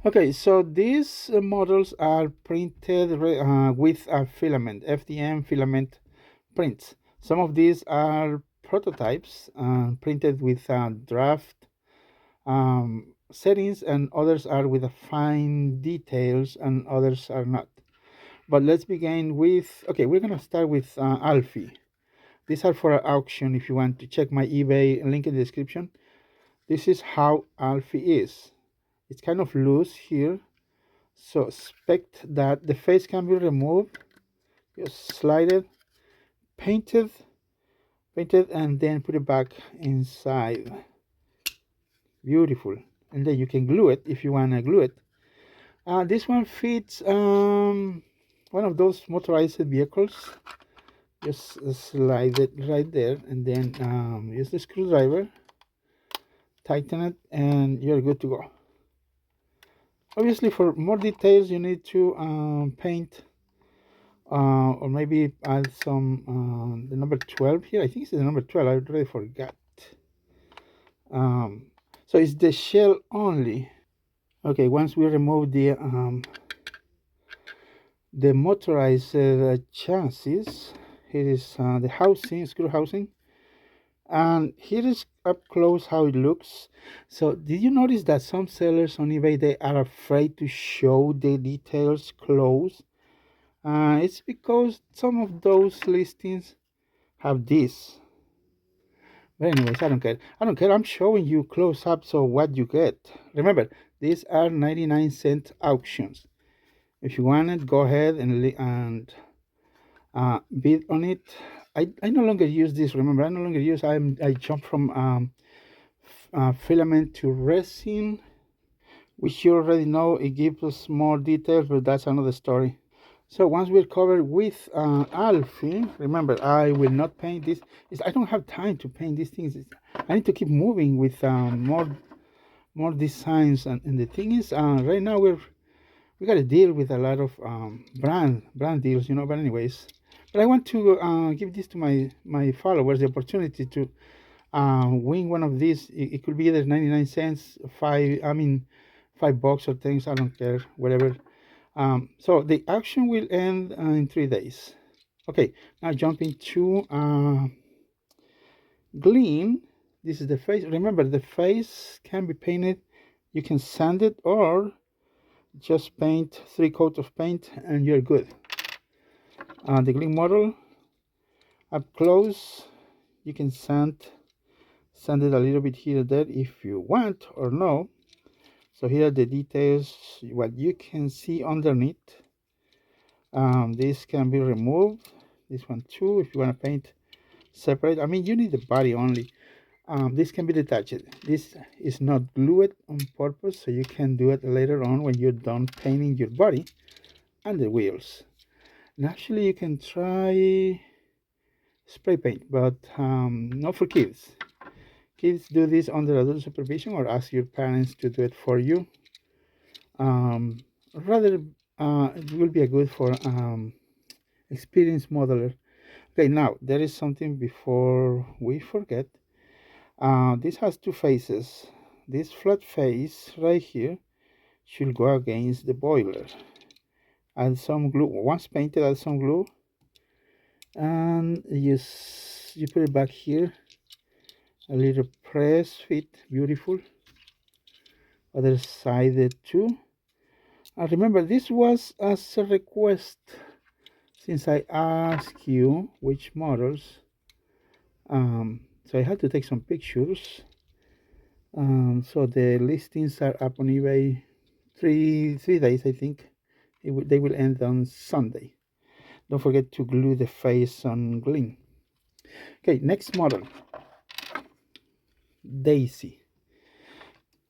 Okay, so these models are printed with a filament, FDM filament prints. Some of these are prototypes printed with draft settings, and others are with a fine details, and others are not. But let's begin with, okay, we're gonna start with Alfie. These are for an auction. If you want to check my eBay, link in the description. This is how Alfie is. It's kind of loose here, so expect that the face can be removed. Just slide it, painted, painted, and then put it back inside. Beautiful. And then you can glue it if you want to glue it. This one fits one of those motorized vehicles. Just slide it right there, and then use the screwdriver, tighten it, and you're good to go. Obviously, for more details, you need to paint or maybe add some the number 12 here. I think it's the number 12. I already forgot. Um, so it's the shell only. Okay, once we remove the motorized chassis, here is the housing, screw housing, and here is up close how it looks. So did you notice that some sellers on eBay, they are afraid to show the details close? It's because some of those listings have this. But anyways, I don't care. I don't care. I'm showing you close up, so what you get. Remember, these are 99-cent auctions. If you want it, go ahead and bid on it. I no longer use this. Remember, I no longer use. I jump from filament to resin, which you already know. It gives us more details, but that's another story. So once we're covered with Alfie, remember, I will not paint this. I don't have time to paint these things. I need to keep moving with more designs. And the thing is, right now we got to deal with a lot of brand deals, you know. But anyways, but I want to give this to my followers, the opportunity to win one of these. It could be either 99 cents, $5 or things. I don't care, whatever. So the auction will end in 3 days. Okay, now jumping to Gleam. This is the face. Remember, the face can be painted. You can sand it or just paint 3 coats of paint and you're good. The Gleam model, up close, you can sand it a little bit here and there if you want or no. So here are the details, what you can see underneath. This can be removed. This one too, if you want to paint separate. I mean, you need the body only. This can be detached. This is not glued on purpose, so you can do it later on when you're done painting your body and the wheels. And actually, you can try spray paint, but not for kids. Kids do this under adult supervision or ask your parents to do it for you. Rather, it will be a good for experienced modeler. Okay, now there is something before we forget. This has two faces. This flat face right here should go against the boiler. Add some glue. Once painted, add some glue, and you put it back here. A little press fit, beautiful. Other side too. Remember, this was as a request since I asked you which models. So I had to take some pictures. So the listings are up on eBay 3 days, I think. They will end on Sunday. Don't forget to glue the face on Gleam. Okay, next model, Daisy.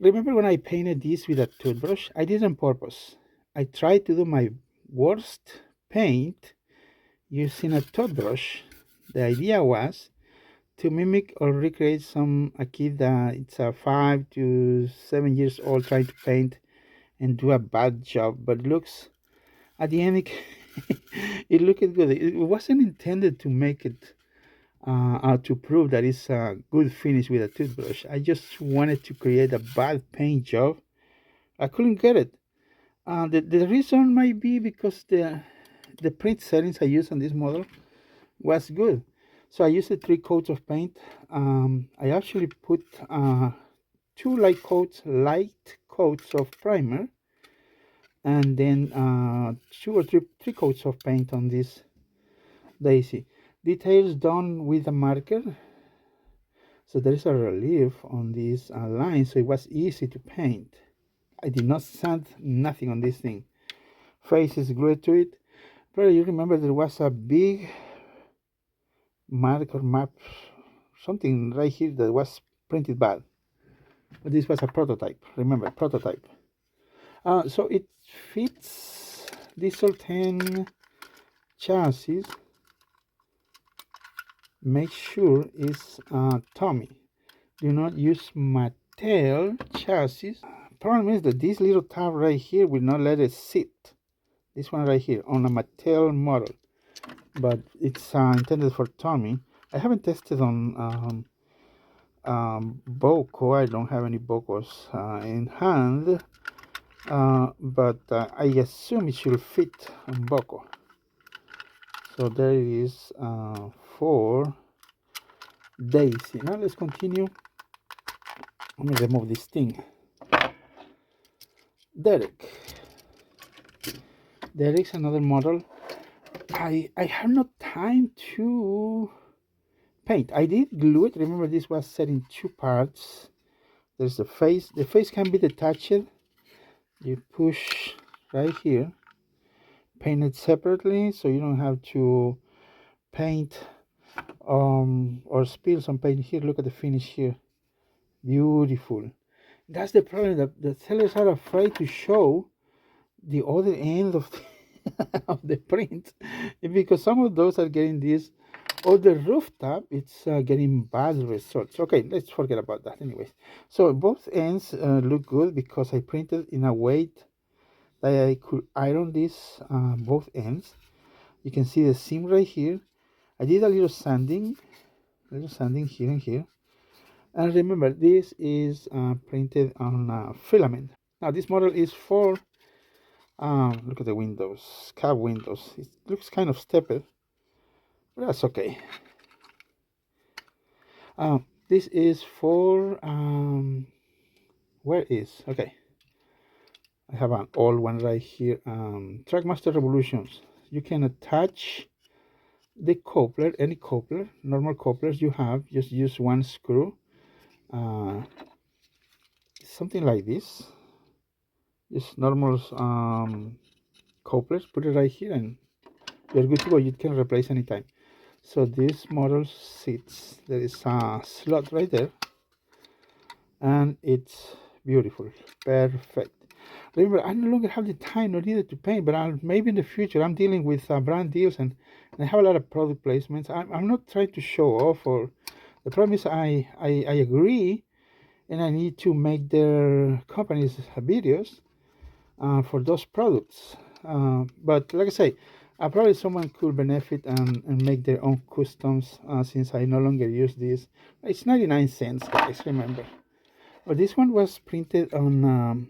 Remember when I painted this with a toothbrush? I did it on purpose. I tried to do my worst paint using a toothbrush. The idea was to mimic or recreate a kid that it's 5 to 7 years old trying to paint and do a bad job, but looks at the end it looked good. It wasn't intended to make it to prove that it's a good finish with a toothbrush. I just wanted to create a bad paint job I couldn't get it. The reason might be because the print settings I used on this model was good. So I used the 3 coats of paint. I actually put 2 light coats of primer, and then 2 or 3 coats of paint on this daisy. Details done with a marker, so there is a relief on this line, so it was easy to paint. I did not sand nothing on this thing. Face is glued to it. But you remember there was a big marker map, something right here that was printed bad. But this was a prototype. Remember, prototype. So it fits diesel 10 chassis. Make sure it's Tomy. Do not use Mattel chassis. Problem is that this little tab right here will not let it sit. This one right here on a Mattel model, but it's intended for Tomy. I haven't tested on Boco. I don't have any Bocos in hand, but I assume it should fit on Boco. So there it is for Daisy. Now let's continue. Let me remove this thing. Derek's another model. I have no time to paint. I did glue it. Remember, this was set in 2 parts. There's the face. The face can be detached. You push right here. Paint it separately, so you don't have to paint or spill some paint here. Look at the finish here. Beautiful. That's the problem, that the sellers are afraid to show the other end of of the print, because some of those are getting this, or the rooftop, it's getting bad results. Okay, let's forget about that anyways. So both ends look good because I printed in a way that I could iron this both ends. You can see the seam right here. I did a little sanding here and here. And remember, this is printed on filament. Now this model is for look at the windows, cab windows. It looks kind of stepped, but that's okay. This is for where is, okay, I have an old one right here. Trackmaster Revolutions. You can attach the coupler, any coupler, normal couplers you have, just use 1 screw, something like this, just normal couplers. Put it right here and you're good to go. You can replace anytime. So this model sits, there is a slot right there, and it's beautiful, perfect. Remember, I no longer have the time nor needed to paint, but maybe in the future I'm dealing with brand deals, and I have a lot of product placements. I'm not trying to show off, or the problem is I agree, and I need to make their companies videos for those products. But like I say, probably someone could benefit and make their own customs, since I no longer use this. It's 99 cents, guys, remember. But this one was printed on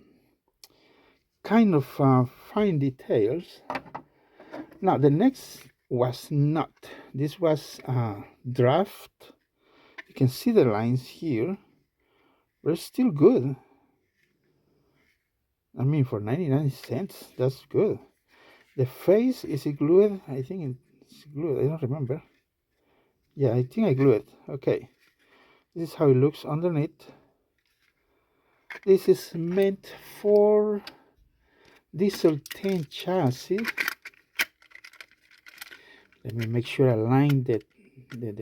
kind of fine details. Now the next was not. This was draft. You can see the lines here, but it's still good. I mean, for 99 cents, that's good. The face, is it glued? I think it's glued. I don't remember. Yeah, I think I glued it. Okay. This is how it looks underneath. This is meant for diesel 10 chassis. Let me make sure I align the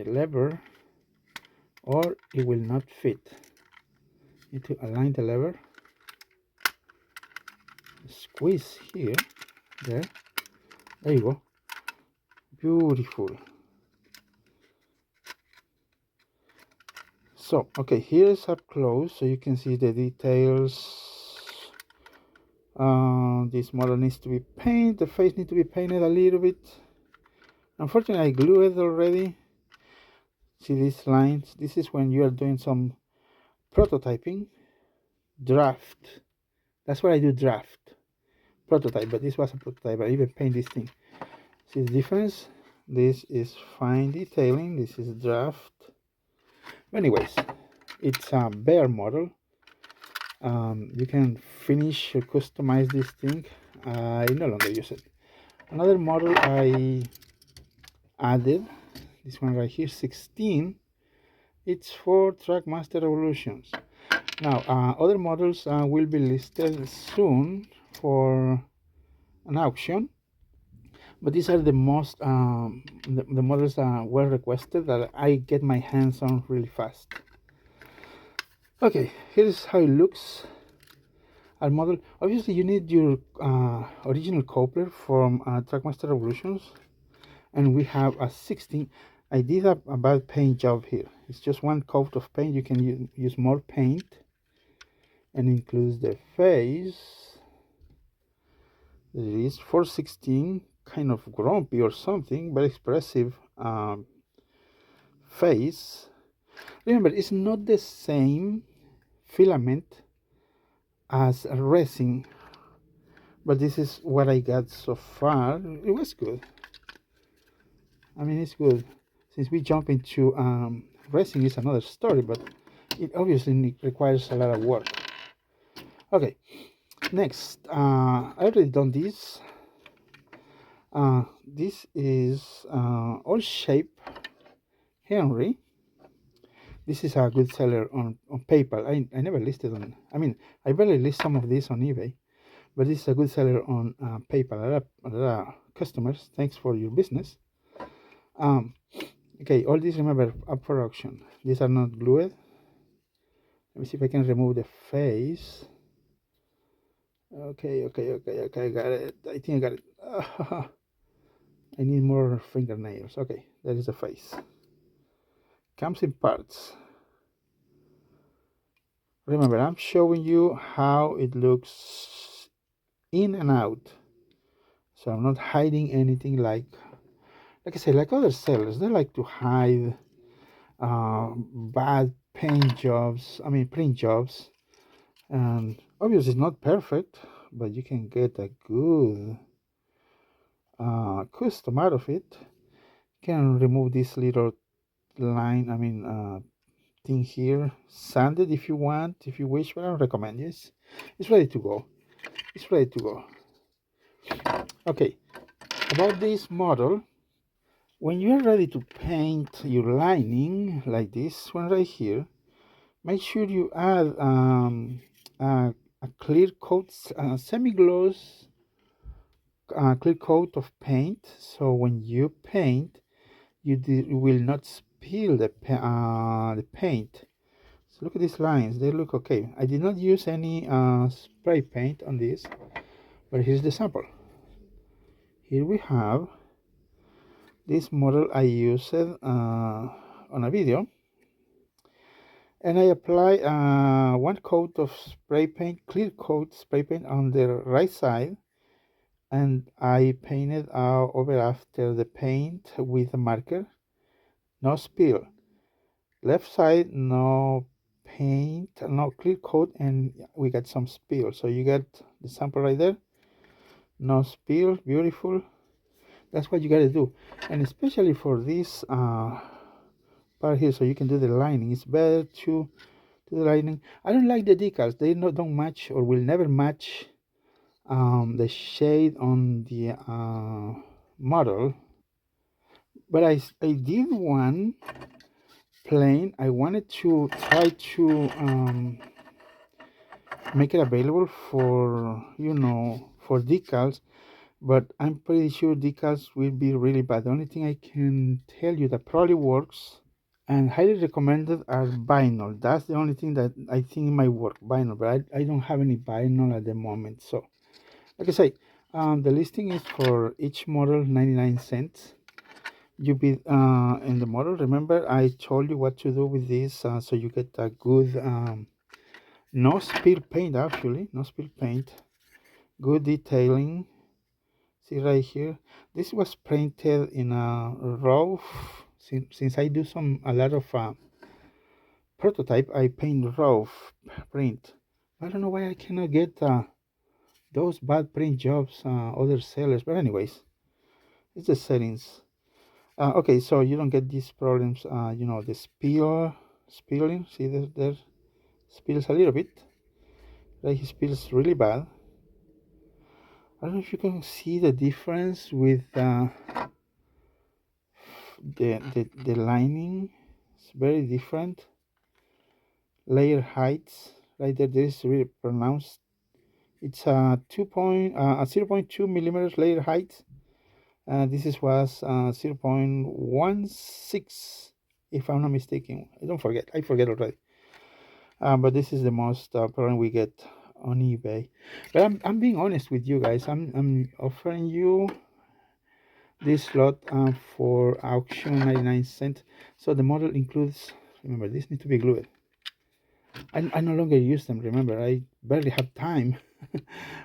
lever, or it will not fit. Need to align the lever. Squeeze here. There you go. Beautiful. So okay, here's up close, so you can see the details. This model needs to be painted. The face needs to be painted a little bit. Unfortunately, I glued it already. See these lines? This is when you are doing some prototyping. Draft. That's what I do, draft prototype, but this was a prototype. I even paint this thing. See the difference? This is fine detailing, this is draft. Anyways, it's a bare model. You can finish or customize this thing. I no longer use it. Another model I added, this one right here, 16. It's for Trackmaster Evolutions. Now, other models will be listed soon for an auction, but these are the most the models that were requested that I get my hands on really fast. Okay, here's how it looks. Our model, obviously you need your original coupler from Trackmaster Evolutions, and we have a 16. I did a bad paint job here. It's just one coat of paint. You can use more paint, and includes the face. There it is, 416, kind of grumpy or something, but expressive face. Remember, it's not the same filament as a resin, but this is what I got so far. It was good. I mean, it's good. Since we jump into resin is another story, but it obviously requires a lot of work. Okay, next, I already done this. This is all shape Henry. This is a good seller on PayPal. I never listed on, I mean, I barely list some of these on eBay, but this is a good seller on PayPal. A lot of customers, thanks for your business. Okay, all these, remember, up for auction. These are not glued. Let me see if I can remove the face. Okay, I got it. I think I got it. I need more fingernails. Okay, that is the face. Comes in parts. Remember, I'm showing you how it looks in and out. So I'm not hiding anything like I say, like other sellers. They like to hide bad paint jobs, print jobs. And obviously it's not perfect, but you can get a good custom out of it. You can remove this little line, thing here, sand it if you want, if you wish, but I don't recommend this. It's ready to go. It's ready to go. Okay, about this model, when you're ready to paint your lining like this one right here, make sure you add a clear coat, semi-gloss clear coat of paint, so when you paint, you will not spill the paint. So look at these lines, they look okay. I did not use any spray paint on this, but here's the sample. Here we have this model I used on a video, and I apply one coat of spray paint, clear coat spray paint on the right side, and I painted over after the paint with a marker. No spill. Left side, no paint, no clear coat, and we got some spill. So you got the sample right there. No spill, beautiful. That's what you got to do, and especially for this part here, so you can do the lining. It's better to do the lining. I don't like the decals. They don't match or will never match the shade on the model. But I did one plain. I wanted to try to make it available for for decals, but I'm pretty sure decals will be really bad. The only thing I can tell you that probably works and highly recommended are vinyl. That's the only thing that I think might work, vinyl, but I don't have any vinyl at the moment. So like I say, the listing is for each model 99 cents. You bid in the model. Remember, I told you what to do with this, so you get a good no spill paint. Actually, no spill paint. Good detailing. See right here. This was printed in a rough. Since I do a lot of prototype, I paint rough print. I don't know why I cannot get those bad print jobs, other sellers. But anyways, it's the settings. Okay, so you don't get these problems. You know, the spilling. See, there spills a little bit. Right, he spills really bad. I don't know if you can see the difference with the lining. It's very different. Layer heights, right there. This is really pronounced. It's a 0.2 millimeters layer height. This was 0.16, if I'm not mistaken. I forget already. But this is the most problem we get on eBay. But I'm being honest with you guys. I'm offering you this lot for auction 99 cents. So the model includes, remember, this needs to be glued. I no longer use them, remember, I barely have time.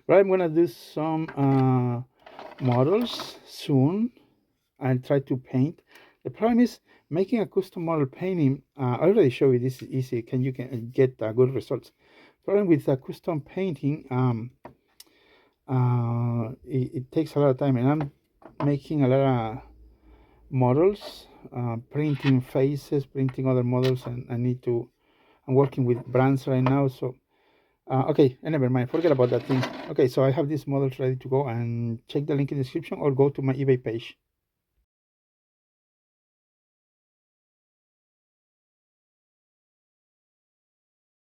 But I'm gonna do some models soon and try to paint. The problem is making a custom model painting. I already showed you this is easy. You can get good results. Problem with custom painting, it takes a lot of time, and I'm making a lot of models, printing faces, printing other models, and I'm working with brands right now. So okay, never mind, forget about that thing. Okay, so I have these models ready to go, and check the link in the description or go to my eBay page.